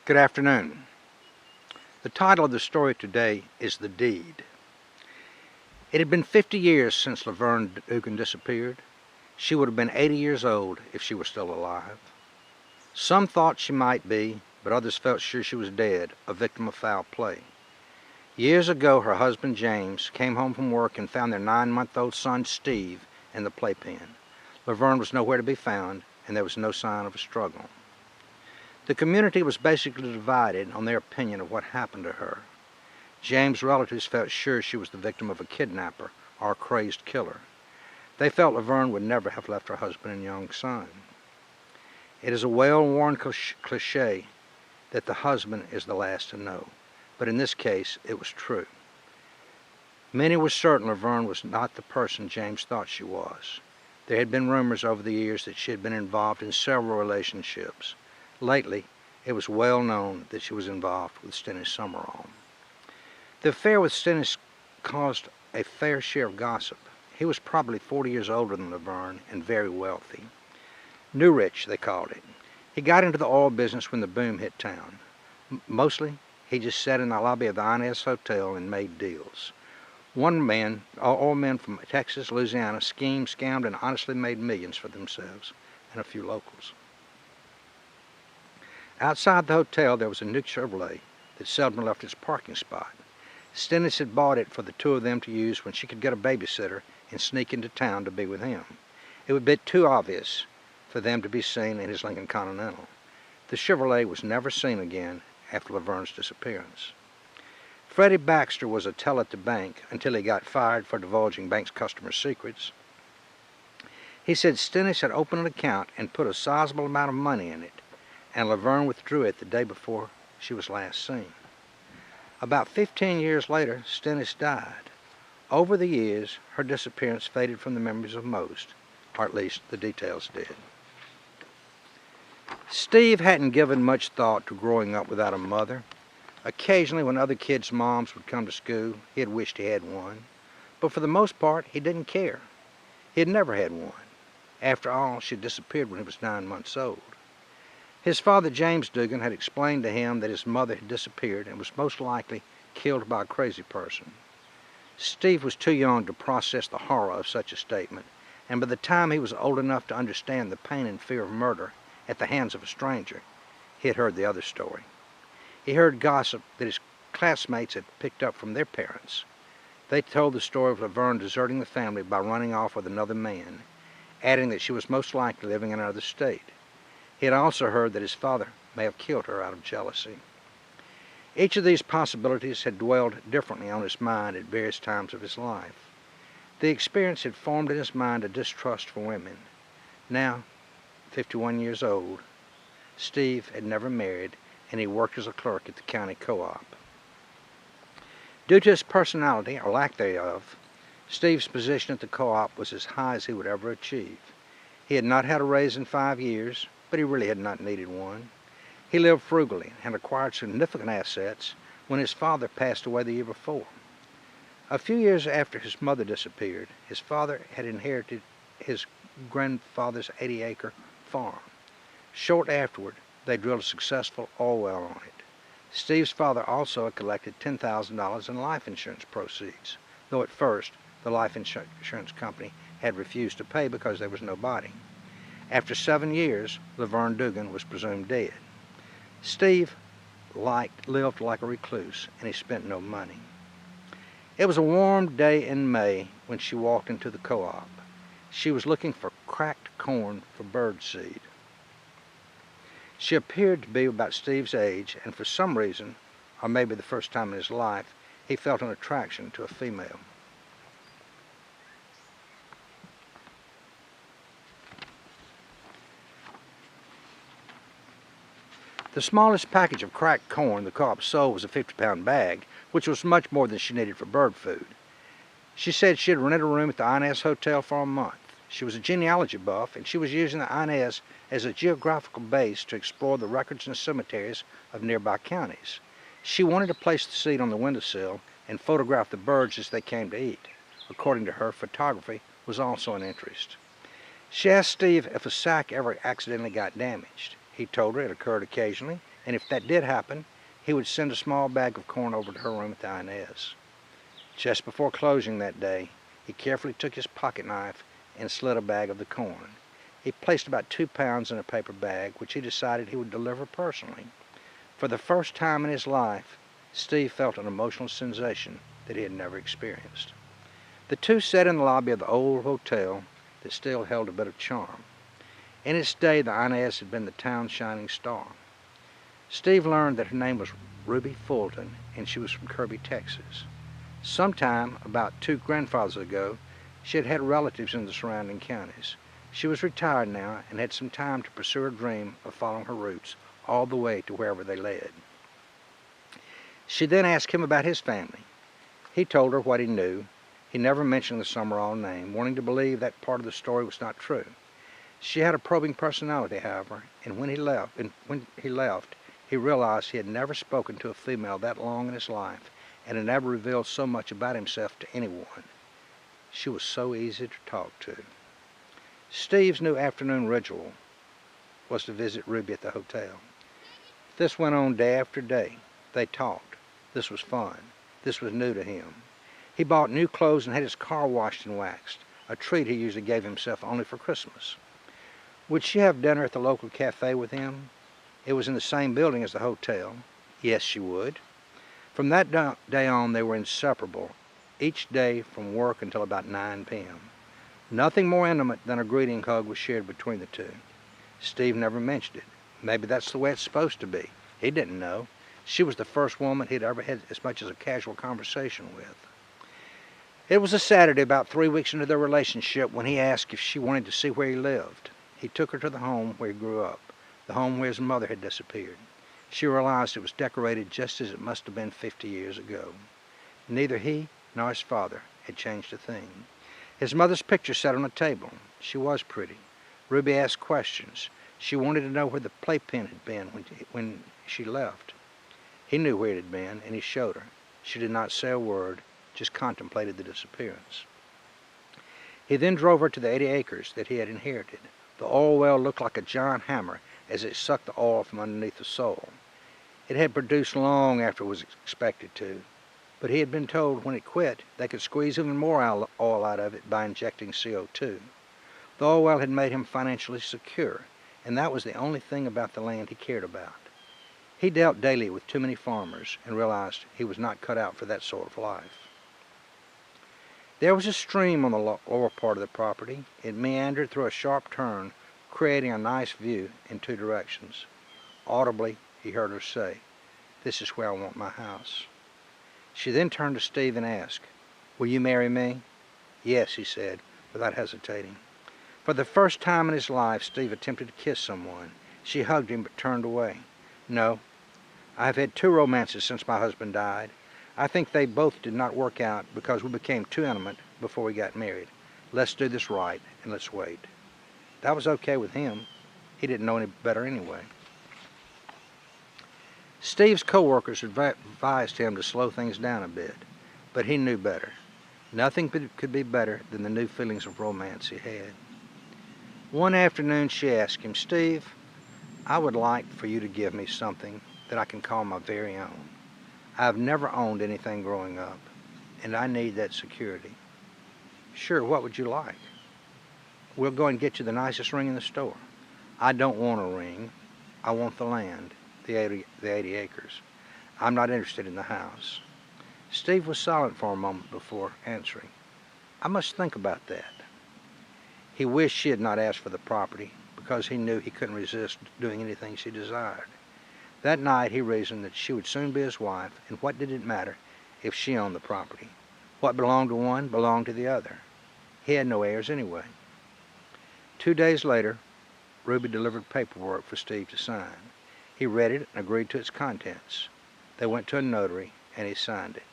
Good afternoon. The title of the story today is The Deed. It had been 50 years since Laverne Dugan disappeared. She would have been 80 years old if she were still alive. Some thought she might be, but others felt sure she was dead, a victim of foul play. Years ago, her husband James came home from work and found their 9-month-old son Steve in the playpen. Laverne was nowhere to be found, and there was no sign of a struggle. The community was basically divided on their opinion of what happened to her. James' relatives felt sure she was the victim of a kidnapper or a crazed killer. They felt Laverne would never have left her husband and young son. It is a well-worn cliché that the husband is the last to know, but in this case it was true. Many were certain Laverne was not the person James thought she was. There had been rumors over the years that she had been involved in several relationships. Lately, it was well known that she was involved with Stennis Summerall. The affair with Stennis caused a fair share of gossip. He was probably 40 years older than Laverne and very wealthy. New rich, they called it. He got into the oil business when the boom hit town. Mostly, he just sat in the lobby of the Inez Hotel and made deals. Oil men from Texas, Louisiana, schemed, scammed, and honestly made millions for themselves and a few locals. Outside the hotel, there was a new Chevrolet that seldom left its parking spot. Stennis had bought it for the two of them to use when she could get a babysitter and sneak into town to be with him. It would be too obvious for them to be seen in his Lincoln Continental. The Chevrolet was never seen again after Laverne's disappearance. Freddie Baxter was a teller at the bank until he got fired for divulging bank's customer secrets. He said Stennis had opened an account and put a sizable amount of money in it, and Laverne withdrew it the day before she was last seen. About 15 years later, Stennis died. Over the years, her disappearance faded from the memories of most, or at least the details did. Steve hadn't given much thought to growing up without a mother. Occasionally, when other kids' moms would come to school, he had wished he had one. But for the most part, he didn't care. He had never had one. After all, she had disappeared when he was 9 months old. His father, James Dugan, had explained to him that his mother had disappeared and was most likely killed by a crazy person. Steve was too young to process the horror of such a statement, and by the time he was old enough to understand the pain and fear of murder at the hands of a stranger, he had heard the other story. He heard gossip that his classmates had picked up from their parents. They told the story of Laverne deserting the family by running off with another man, adding that she was most likely living in another state. He had also heard that his father may have killed her out of jealousy. Each of these possibilities had dwelled differently on his mind at various times of his life. The experience had formed in his mind a distrust for women. Now, 51 years old, Steve had never married, and he worked as a clerk at the county co-op. Due to his personality, or lack thereof, Steve's position at the co-op was as high as he would ever achieve. He had not had a raise in 5 years, but he really had not needed one. He lived frugally and acquired significant assets when his father passed away the year before. A few years after his mother disappeared, his father had inherited his grandfather's 80-acre farm. Short afterward, they drilled a successful oil well on it. Steve's father also had collected $10,000 in life insurance proceeds, though at first the life insurance company had refused to pay because there was no body. After 7 years, Laverne Dugan was presumed dead. Steve lived like a recluse, and he spent no money. It was a warm day in May when she walked into the co-op. She was looking for cracked corn for bird seed. She appeared to be about Steve's age, and for some reason, or maybe the first time in his life, he felt an attraction to a female. The smallest package of cracked corn the co-op sold was a 50-pound bag, which was much more than she needed for bird food. She said she had rented a room at the Inez Hotel for a month. She was a genealogy buff, and she was using the Inez as a geographical base to explore the records and cemeteries of nearby counties. She wanted to place the seed on the windowsill and photograph the birds as they came to eat. According to her, photography was also an interest. She asked Steve if a sack ever accidentally got damaged. He told her it occurred occasionally, and if that did happen, he would send a small bag of corn over to her room at the Inez. Just before closing that day, he carefully took his pocket knife and slit a bag of the corn. He placed about 2 pounds in a paper bag, which he decided he would deliver personally. For the first time in his life, Steve felt an emotional sensation that he had never experienced. The two sat in the lobby of the old hotel that still held a bit of charm. In its day, the Inez had been the town's shining star. Steve learned that her name was Ruby Fulton, and she was from Kirby, Texas. Sometime, about 2 grandfathers ago, she had had relatives in the surrounding counties. She was retired now and had some time to pursue her dream of following her roots all the way to wherever they led. She then asked him about his family. He told her what he knew. He never mentioned the Summerall name, wanting to believe that part of the story was not true. She had a probing personality, however, and when he left, he realized he had never spoken to a female that long in his life and had never revealed so much about himself to anyone. She was so easy to talk to. Steve's new afternoon ritual was to visit Ruby at the hotel. This went on day after day. They talked. This was fun. This was new to him. He bought new clothes and had his car washed and waxed, a treat he usually gave himself only for Christmas. Would she have dinner at the local cafe with him? It was in the same building as the hotel. Yes, she would. From that day on, they were inseparable, each day from work until about 9 p.m. Nothing more intimate than a greeting hug was shared between the two. Steve never mentioned it. Maybe that's the way it's supposed to be. He didn't know. She was the first woman he'd ever had as much as a casual conversation with. It was a Saturday about 3 weeks into their relationship when he asked if she wanted to see where he lived. He took her to the home where he grew up, the home where his mother had disappeared. She realized it was decorated just as it must have been 50 years ago. Neither he nor his father had changed a thing. His mother's picture sat on a table. She was pretty. Ruby asked questions. She wanted to know where the playpen had been when she left. He knew where it had been, and he showed her. She did not say a word, just contemplated the disappearance. He then drove her to the 80 acres that he had inherited. The oil well looked like a giant hammer as it sucked the oil from underneath the soil. It had produced long after it was expected to, but he had been told when it quit they could squeeze even more oil out of it by injecting CO2. The oil well had made him financially secure, and that was the only thing about the land he cared about. He dealt daily with too many farmers and realized he was not cut out for that sort of life. There was a stream on the lower part of the property. It meandered through a sharp turn, creating a nice view in 2 directions. Audibly, he heard her say, "This is where I want my house." She then turned to Steve and asked, "Will you marry me?" "Yes," he said, without hesitating. For the first time in his life, Steve attempted to kiss someone. She hugged him but turned away. "No. I have had 2 romances since my husband died. I think they both did not work out because we became too intimate before we got married. Let's do this right, and let's wait." That was okay with him. He didn't know any better anyway. Steve's co-workers advised him to slow things down a bit, but he knew better. Nothing could be better than the new feelings of romance he had. One afternoon she asked him, "Steve, I would like for you to give me something that I can call my very own. I've never owned anything growing up, and I need that security." "Sure, what would you like?" "We'll go and get you the nicest ring in the store." "I don't want a ring. I want the land, the 80 acres. I'm not interested in the house." Steve was silent for a moment before answering. "I must think about that." He wished she had not asked for the property because he knew he couldn't resist doing anything she desired. That night he reasoned that she would soon be his wife, and what did it matter if she owned the property? What belonged to one belonged to the other. He had no heirs anyway. 2 days later, Ruby delivered paperwork for Steve to sign. He read it and agreed to its contents. They went to a notary, and he signed it.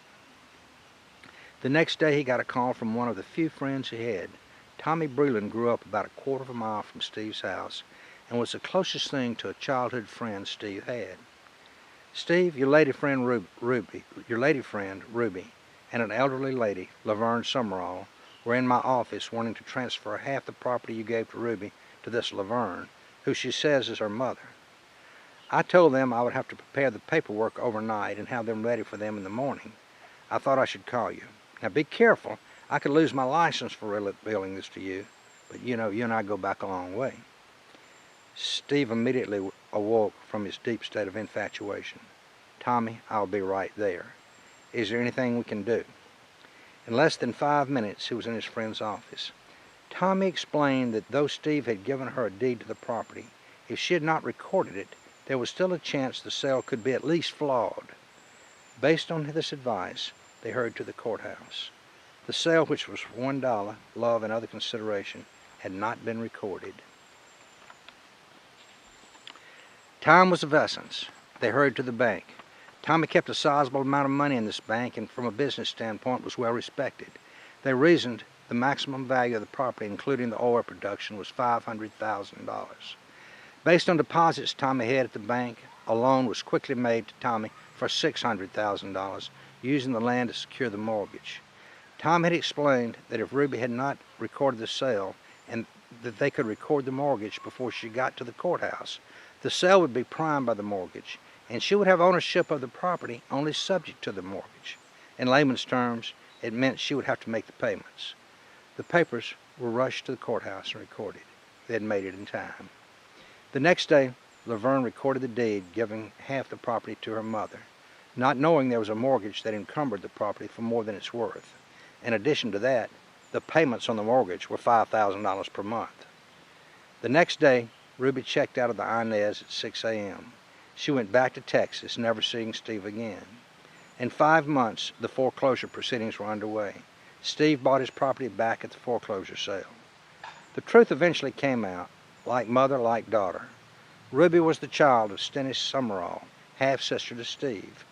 The next day he got a call from one of the few friends he had. Tommy Breland grew up about a quarter of a mile from Steve's house and was the closest thing to a childhood friend Steve had. "Steve, your lady friend Ruby, and an elderly lady, Laverne Summerall, were in my office wanting to transfer half the property you gave to Ruby to this Laverne, who she says is her mother. I told them I would have to prepare the paperwork overnight and have them ready for them in the morning. I thought I should call you. Now be careful. I could lose my license for revealing this to you, but you and I go back a long way. Steve immediately awoke from his deep state of infatuation. Tommy, I'll be right there. Is there anything we can do? In less than 5 minutes, he was in his friend's office. Tommy explained that though Steve had given her a deed to the property, if she had not recorded it, there was still a chance the sale could be at least flawed. Based on this advice, they hurried to the courthouse. The sale, which was for $1, love, and other consideration, had not been recorded. Time was of essence. They hurried to the bank. Tommy kept a sizable amount of money in this bank and from a business standpoint was well respected. They reasoned the maximum value of the property, including the oil production, was $500,000. Based on deposits Tommy had at the bank, a loan was quickly made to Tommy for $600,000, using the land to secure the mortgage. Tom had explained that if Ruby had not recorded the sale and that they could record the mortgage before she got to the courthouse, the sale would be primed by the mortgage, and she would have ownership of the property only subject to the mortgage. In layman's terms, it meant she would have to make the payments. The papers were rushed to the courthouse and recorded. They had made it in time. The next day, Laverne recorded the deed, giving half the property to her mother, not knowing there was a mortgage that encumbered the property for more than its worth. In addition to that, the payments on the mortgage were $5,000 per month. The next day, Ruby checked out of the Inez at 6 a.m. She went back to Texas, never seeing Steve again. In 5 months, the foreclosure proceedings were underway. Steve bought his property back at the foreclosure sale. The truth eventually came out, like mother, like daughter. Ruby was the child of Stennis Summerall, half-sister to Steve.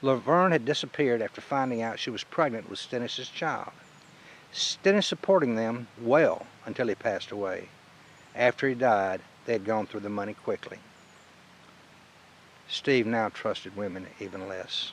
Laverne had disappeared after finding out she was pregnant with Stennis's child. Stennis supporting them well until he passed away. After he died, they had gone through the money quickly. Steve now trusted women even less.